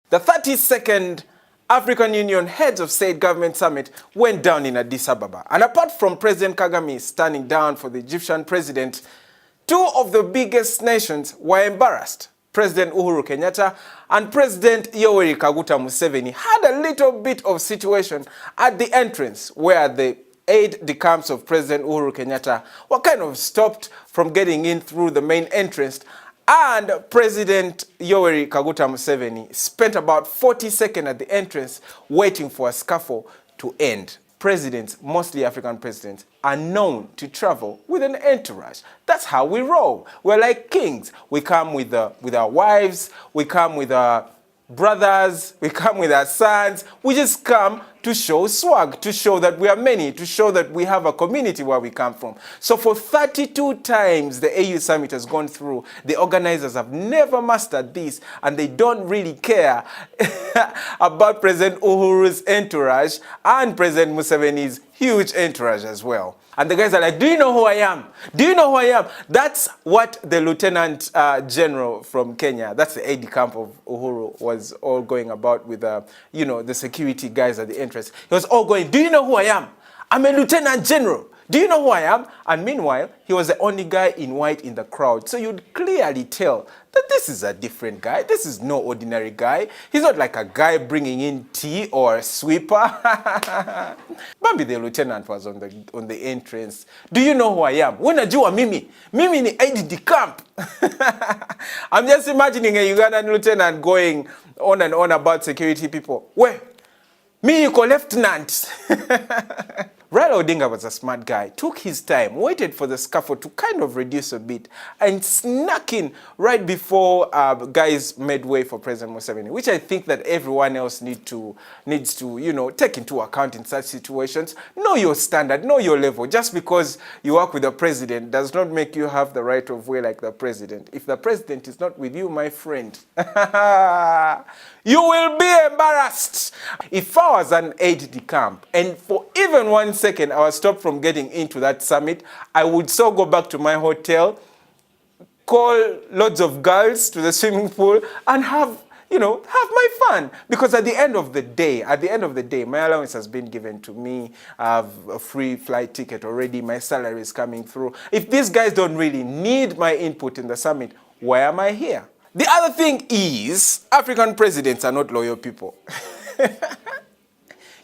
The 32nd African Union Heads of State Government Summit went down in Addis Ababa. And apart from President Kagame standing down for the Egyptian president, two of the biggest nations were embarrassed. President Uhuru Kenyatta and President Yoweri Kaguta Museveni had a little bit of situation at the entrance where the aide de camp of President Uhuru Kenyatta were kind of stopped from getting in through the main entrance, and President Yoweri Kaguta Museveni spent about 40 seconds at the entrance waiting for a scuffle to end. Presidents, mostly African presidents, are known to travel with an entourage. That's how we roll. We're like kings. We come with our wives, we come with our brothers, we come with our sons. We just come to show swag, to show that we are many, to show that we have a community where we come from. So for 32 times the AU Summit has gone through, the organizers have never mastered this, and they don't really care about President Uhuru's entourage and President Museveni's huge entourage as well. And the guys are like, do you know who I am? Do you know who I am? That's what the Lieutenant General from Kenya, that's the aide de camp of Uhuru, was all going about with, the security guys at the entrance. He was all going, do you know who I am? I'm a Lieutenant General. Do you know who I am? And meanwhile, he was the only guy in white in the crowd. So you'd clearly tell that this is a different guy. This is no ordinary guy. He's not like a guy bringing in tea or a sweeper. Bambi the lieutenant was on the entrance. Do you know who I am? Unajua mimi? Mimi ni aide de camp. I'm just imagining a Ugandan lieutenant going on and on about security people. Where? Me yuko lieutenant. Raila Odinga was a smart guy, took his time, waited for the scuffle to kind of reduce a bit, and snuck in right before guys made way for President Museveni, which I think that everyone else needs to, take into account in such situations. Know your standard, know your level. Just because you work with the president does not make you have the right of way like the president. If the president is not with you, my friend, you will be embarrassed. If I was an aide de camp, and for even 1 second I was stopped from getting into that summit, I would so go back to my hotel, call loads of girls to the swimming pool, and have my fun. Because at the end of the day, my allowance has been given to me. I have a free flight ticket already. My salary is coming through. If these guys don't really need my input in the summit, why am I here? The other thing is, African presidents are not loyal people.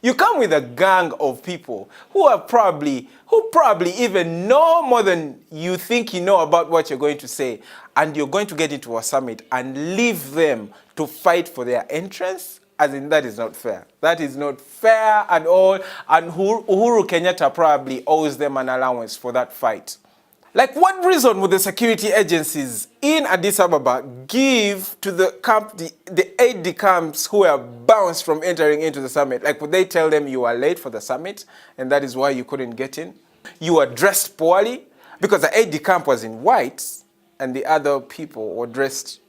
You come with a gang of people who probably even know more than you think you know about what you're going to say, and you're going to get into a summit and leave them to fight for their entrance. As in, that is not fair. That is not fair at all, and Uhuru Kenyatta probably owes them an allowance for that fight. Like, what reason would the security agencies in Addis Ababa give to the aide de camps who are bounced from entering into the summit? Like, would they tell them you are late for the summit and that is why you couldn't get in? You were dressed poorly? Because the aide de camp was in white and the other people were dressed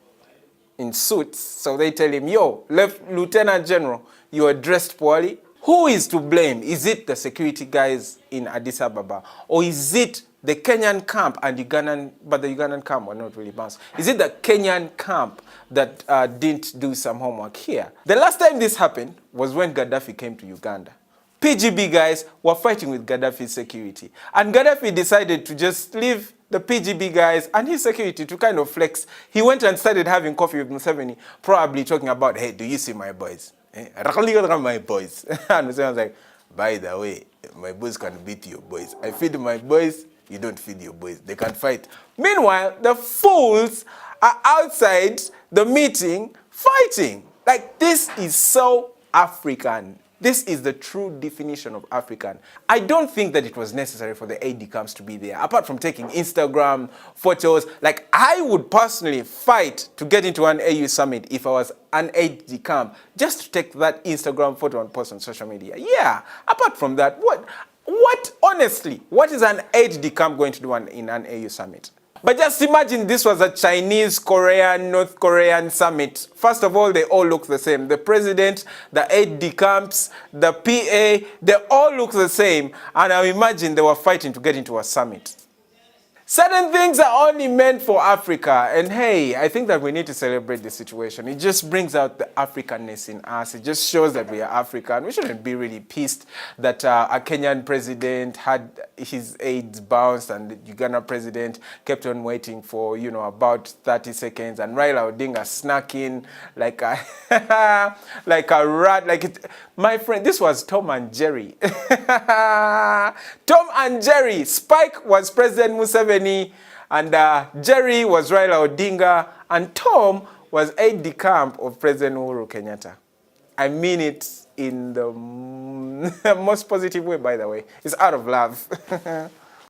in suits. So they tell him, yo, Lieutenant General, you are dressed poorly. Who is to blame? Is it the security guys in Addis Ababa? Or is it the Kenyan camp and Ugandan, but the Ugandan camp were not really bounced? Is it the Kenyan camp that didn't do some homework here? The last time this happened was when Gaddafi came to Uganda. PGB guys were fighting with Gaddafi's security. And Gaddafi decided to just leave the PGB guys and his security to kind of flex. He went and started having coffee with Museveni, probably talking about, hey, do you see my boys? My boys. And Museveni was like, by the way, my boys can beat your boys. I feed my boys, you don't feed your boys. They can fight. Meanwhile, the fools are outside the meeting fighting. Like, this is so African. This is the true definition of African. I don't think that it was necessary for the aide de camps to be there, apart from taking Instagram photos. Like, I would personally fight to get into an AU summit if I was an aide de camp, just to take that Instagram photo and post on social media. Yeah, apart from that, honestly, what is an aide de camp going to do in an AU summit? But just imagine this was a Chinese, Korean, North Korean summit. First of all, they all look the same. The president, the aide de camps, the PA, they all look the same. And I imagine they were fighting to get into a summit. Certain things are only meant for Africa. And hey, I think that we need to celebrate the situation. It just brings out the Africanness in us. It just shows that we are African. We shouldn't be really pissed that a Kenyan president had his aides bounced and the Uganda president kept on waiting for, you know, about 30 seconds. And Raila Odinga snuck in like a, like a rat. Like it, my friend, this was Tom and Jerry. Tom and Jerry. Spike was President Museveni, and Jerry was Raila Odinga, and Tom was aide de camp of President Uhuru Kenyatta. I mean it in the most positive way, by the way. It's out of love.